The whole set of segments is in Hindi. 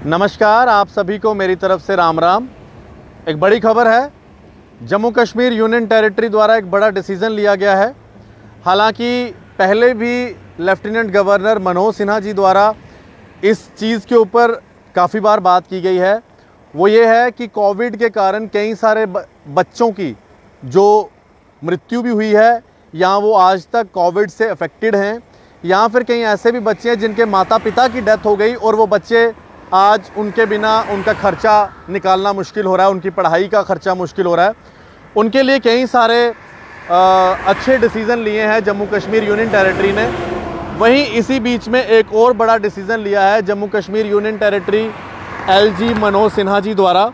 नमस्कार, आप सभी को मेरी तरफ से राम राम। एक बड़ी खबर है, जम्मू कश्मीर यूनियन टेरिटरी द्वारा एक बड़ा डिसीज़न लिया गया है। हालांकि पहले भी लेफ्टिनेंट गवर्नर मनोज सिन्हा जी द्वारा इस चीज़ के ऊपर काफ़ी बार बात की गई है। वो ये है कि कोविड के कारण कई सारे बच्चों की जो मृत्यु भी हुई है या वो आज तक कोविड से अफेक्टेड हैं, या फिर कई ऐसे भी बच्चे हैं जिनके माता पिता की डेथ हो गई और वो बच्चे आज उनके बिना उनका खर्चा निकालना मुश्किल हो रहा है, उनकी पढ़ाई का खर्चा मुश्किल हो रहा है। उनके लिए कई सारे अच्छे डिसीज़न लिए हैं जम्मू कश्मीर यूनियन टेरिटरी ने। वहीं इसी बीच में एक और बड़ा डिसीज़न लिया है Jammu Kashmir union territory LG Manoj Sinha ji द्वारा।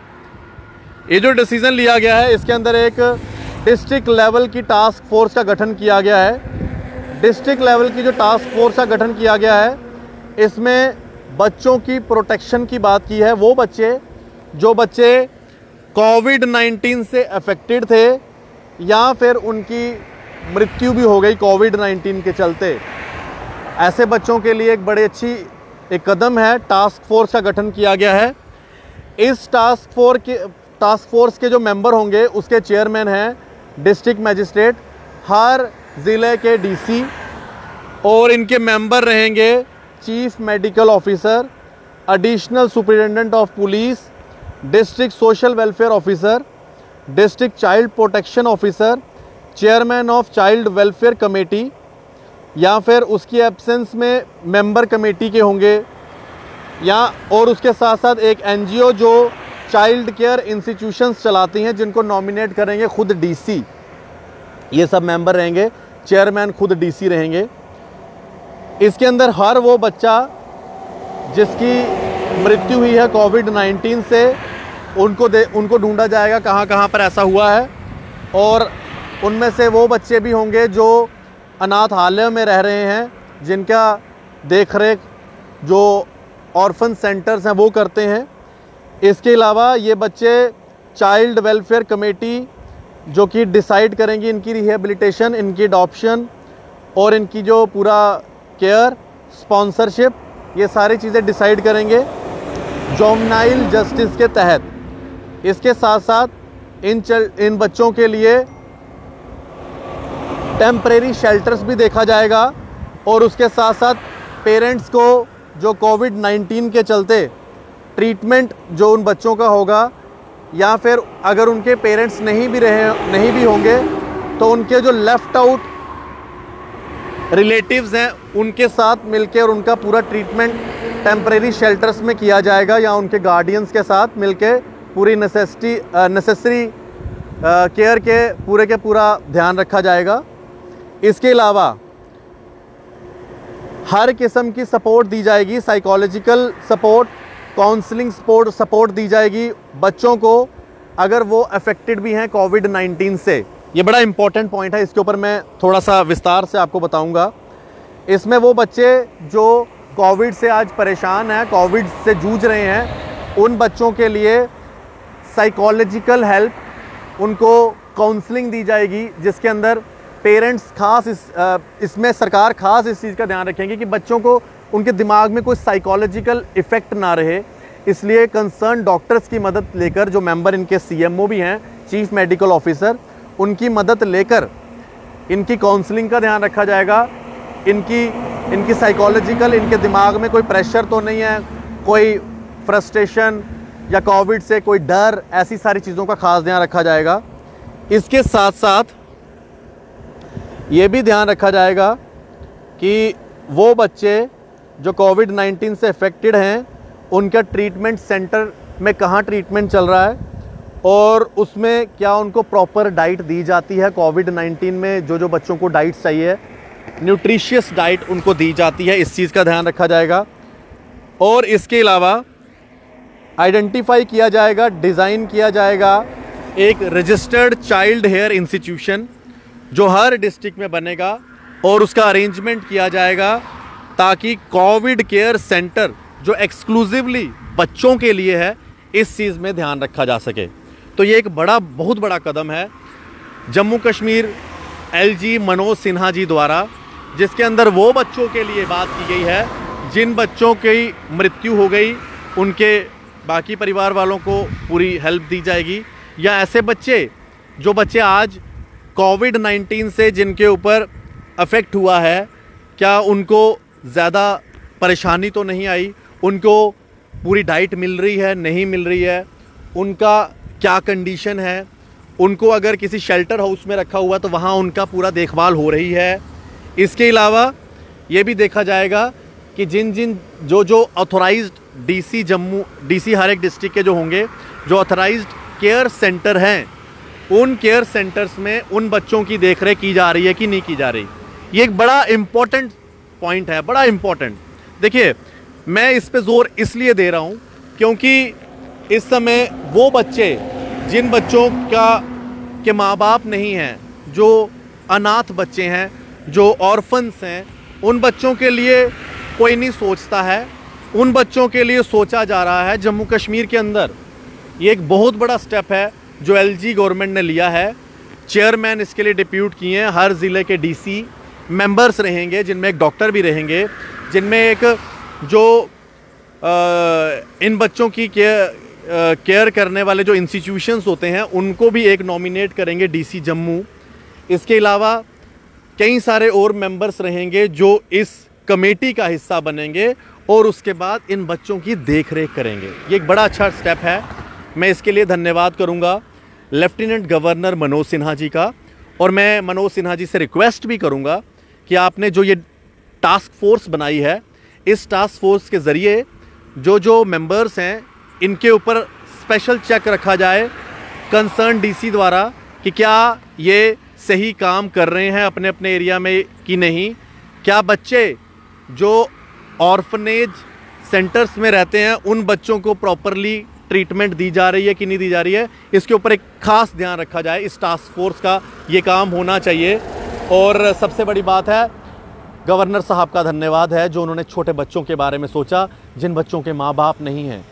ये जो डिसीज़न लिया गया है, इसके अंदर एक डिस्ट्रिक्ट लेवल की टास्क फोर्स का गठन किया गया है। डिस्ट्रिक्ट लेवल की जो टास्क फोर्स का गठन किया गया है, इसमें बच्चों की प्रोटेक्शन की बात की है। वो बच्चे जो बच्चे कोविड-19 से अफेक्टेड थे या फिर उनकी मृत्यु भी हो गई कोविड-19 के चलते, ऐसे बच्चों के लिए एक बड़ी अच्छी एक कदम है, टास्क फोर्स का गठन किया गया है। इस टास्क फोर्स के जो मेंबर होंगे उसके चेयरमैन हैं डिस्ट्रिक्ट मजिस्ट्रेट, हर ज़िले के DC, और इनके मेंबर रहेंगे chief medical officer, additional superintendent of police, district social welfare officer, district child protection officer, chairman of child welfare committee, या फिर उसकी एब्सेंस में मेंबर कमेटी के होंगे, या और उसके साथ साथ एक NGO जो चाइल्ड केयर इंस्टीट्यूशंस चलाती हैं जिनको नॉमिनेट करेंगे खुद DC। ये सब मेंबर रहेंगे, चेयरमैन खुद DC रहेंगे। इसके अंदर हर वो बच्चा जिसकी मृत्यु हुई है कोविड-19 से, उनको ढूंढा जाएगा कहाँ कहाँ पर ऐसा हुआ है, और उनमें से वो बच्चे भी होंगे जो अनाथालय में रह रहे हैं, जिनका देखरेख जो ऑर्फन सेंटर्स हैं वो करते हैं। इसके अलावा ये बच्चे चाइल्ड वेलफेयर कमेटी जो कि डिसाइड करेंगी इनकी रिहेबिलिटेशन, इनकी अडॉप्शन और इनकी जो पूरा केयर, स्पॉन्सरशिप, ये सारी चीज़ें डिसाइड करेंगे जुवेनाइल जस्टिस के तहत। इसके साथ साथ इन बच्चों के लिए टेम्परेरी शेल्टर्स भी देखा जाएगा, और उसके साथ साथ पेरेंट्स को जो कोविड-19 के चलते ट्रीटमेंट जो उन बच्चों का होगा, या फिर अगर उनके पेरेंट्स नहीं भी होंगे तो उनके जो लेफ़्ट आउट रिलेटिव्स हैं उनके साथ मिलकर और उनका पूरा ट्रीटमेंट टेम्परेरी शेल्टर्स में किया जाएगा, या उनके गार्डियंस के साथ मिलकर पूरी नेसेसरी केयर के पूरा ध्यान रखा जाएगा। इसके अलावा हर किस्म की सपोर्ट दी जाएगी, साइकोलॉजिकल सपोर्ट, काउंसलिंग सपोर्ट दी जाएगी बच्चों को अगर वो अफेक्टेड भी हैं कोविड-19 से। ये बड़ा इंपॉर्टेंट पॉइंट है, इसके ऊपर मैं थोड़ा सा विस्तार से आपको बताऊंगा। इसमें वो बच्चे जो कोविड से आज परेशान हैं, कोविड से जूझ रहे हैं, उन बच्चों के लिए साइकोलॉजिकल हेल्प, उनको काउंसलिंग दी जाएगी, जिसके अंदर पेरेंट्स खास इसमें सरकार खास इस चीज़ का ध्यान रखेंगे कि बच्चों को उनके दिमाग में कोई साइकोलॉजिकल इफ़ेक्ट ना रहे। इसलिए कंसर्न डॉक्टर्स की मदद लेकर, जो मेंबर इनके CMO भी हैं, चीफ मेडिकल ऑफिसर, उनकी मदद लेकर इनकी काउंसलिंग का ध्यान रखा जाएगा। इनकी साइकोलॉजिकल, इनके दिमाग में कोई प्रेशर तो नहीं है, कोई फ्रस्ट्रेशन या कोविड से कोई डर, ऐसी सारी चीज़ों का खास ध्यान रखा जाएगा। इसके साथ साथ ये भी ध्यान रखा जाएगा कि वो बच्चे जो कोविड-19 से अफेक्टेड हैं उनका ट्रीटमेंट सेंटर में कहाँ ट्रीटमेंट चल रहा है, और उसमें क्या उनको प्रॉपर डाइट दी जाती है। कोविड-19 में जो बच्चों को डाइट चाहिए, न्यूट्रिशियस डाइट उनको दी जाती है, इस चीज़ का ध्यान रखा जाएगा। और इसके अलावा आइडेंटिफाई किया जाएगा, डिज़ाइन किया जाएगा एक रजिस्टर्ड चाइल्ड हेयर इंस्टीट्यूशन जो हर डिस्ट्रिक्ट में बनेगा, और उसका अरेंजमेंट किया जाएगा ताकि कोविड केयर सेंटर जो एक्सक्लूसिवली बच्चों के लिए है, इस चीज़ में ध्यान रखा जा सके। तो ये एक बहुत बड़ा कदम है जम्मू कश्मीर LG मनोज सिन्हा जी द्वारा, जिसके अंदर वो बच्चों के लिए बात की गई है जिन बच्चों की मृत्यु हो गई उनके बाकी परिवार वालों को पूरी हेल्प दी जाएगी, या ऐसे बच्चे जो बच्चे आज कोविड-19 से जिनके ऊपर अफेक्ट हुआ है, क्या उनको ज़्यादा परेशानी तो नहीं आई, उनको पूरी डाइट मिल रही है, नहीं मिल रही है, उनका क्या कंडीशन है, उनको अगर किसी शेल्टर हाउस में रखा हुआ तो वहाँ उनका पूरा देखभाल हो रही है। इसके अलावा ये भी देखा जाएगा कि जो ऑथोराइज्ड डीसी जम्मू, डीसी हर एक डिस्ट्रिक्ट के जो होंगे, जो ऑथोराइज्ड केयर सेंटर हैं, उन केयर सेंटर्स में उन बच्चों की देखरेख की जा रही है कि नहीं की जा रही। ये एक बड़ा इम्पॉर्टेंट पॉइंट है, बड़ा इम्पॉर्टेंट। देखिए, मैं इस पे ज़ोर इसलिए दे रहा हूँ क्योंकि इस समय वो बच्चे, जिन बच्चों के माँ बाप नहीं हैं, जो अनाथ बच्चे हैं, जो ऑर्फन्स हैं, उन बच्चों के लिए कोई नहीं सोचता है। उन बच्चों के लिए सोचा जा रहा है। जम्मू कश्मीर के अंदर ये एक बहुत बड़ा स्टेप है जो एलजी गवर्नमेंट ने लिया है। चेयरमैन इसके लिए डिप्यूट किए हैं, हर ज़िले के डीसी मेंबर्स रहेंगे, जिनमें एक डॉक्टर भी रहेंगे, जिनमें एक जो इन बच्चों की केयर करने वाले जो इंस्टीट्यूशंस होते हैं उनको भी एक नॉमिनेट करेंगे डीसी जम्मू। इसके अलावा कई सारे और मेंबर्स रहेंगे जो इस कमेटी का हिस्सा बनेंगे और उसके बाद इन बच्चों की देखरेख करेंगे। ये एक बड़ा अच्छा स्टेप है। मैं इसके लिए धन्यवाद करूंगा लेफ्टिनेंट गवर्नर मनोज सिन्हा जी का, और मैं मनोज सिन्हा जी से रिक्वेस्ट भी करूंगा कि आपने जो ये टास्क फोर्स बनाई है, इस टास्क फोर्स के ज़रिए जो मेंबर्स हैं, इनके ऊपर स्पेशल चेक रखा जाए कंसर्न डीसी द्वारा कि क्या ये सही काम कर रहे हैं अपने अपने एरिया में कि नहीं, क्या बच्चे जो ऑर्फनेज सेंटर्स में रहते हैं उन बच्चों को प्रॉपरली ट्रीटमेंट दी जा रही है कि नहीं दी जा रही है। इसके ऊपर एक खास ध्यान रखा जाए। इस टास्क फोर्स का ये काम होना चाहिए। और सबसे बड़ी बात है, गवर्नर साहब का धन्यवाद है जो उन्होंने छोटे बच्चों के बारे में सोचा, जिन बच्चों के माँ बाप नहीं हैं,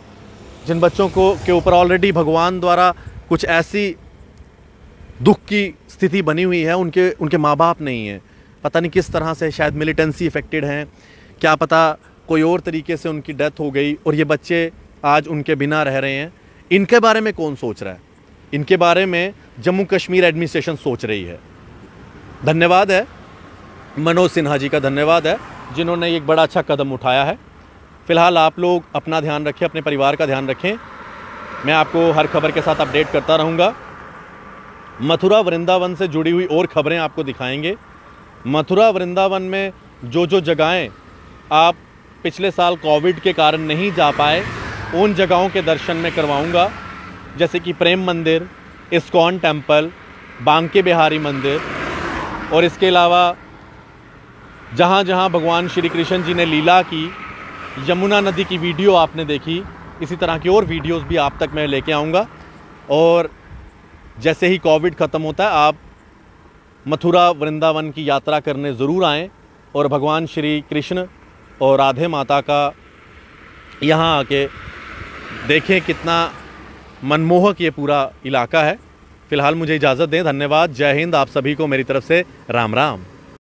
जिन बच्चों को के ऊपर ऑलरेडी भगवान द्वारा कुछ ऐसी दुख की स्थिति बनी हुई है, उनके माँ बाप नहीं हैं, पता नहीं किस तरह से, शायद मिलिटेंसी इफेक्टेड हैं, क्या पता कोई और तरीके से उनकी डेथ हो गई और ये बच्चे आज उनके बिना रह रहे हैं। इनके बारे में कौन सोच रहा है? इनके बारे में जम्मू कश्मीर एडमिनिस्ट्रेशन सोच रही है। धन्यवाद है मनोज सिन्हा जी का, धन्यवाद है जिन्होंने एक बड़ा अच्छा कदम उठाया है। फ़िलहाल आप लोग अपना ध्यान रखें, अपने परिवार का ध्यान रखें। मैं आपको हर खबर के साथ अपडेट करता रहूँगा। मथुरा वृंदावन से जुड़ी हुई और खबरें आपको दिखाएंगे। मथुरा वृंदावन में जो जगहें आप पिछले साल कोविड के कारण नहीं जा पाए, उन जगहों के दर्शन में करवाऊंगा, जैसे कि प्रेम मंदिर, इस्कॉन टेम्पल, बांके बिहारी मंदिर, और इसके अलावा जहाँ जहाँ भगवान श्री कृष्ण जी ने लीला की, यमुना नदी की वीडियो आपने देखी, इसी तरह की और वीडियोस भी आप तक मैं लेके आऊँगा। और जैसे ही कोविड ख़त्म होता है, आप मथुरा वृंदावन की यात्रा करने ज़रूर आएँ और भगवान श्री कृष्ण और राधे माता का यहाँ आके देखें कितना मनमोहक ये पूरा इलाका है। फ़िलहाल मुझे इजाज़त दें। धन्यवाद। जय हिंद। आप सभी को मेरी तरफ से राम राम।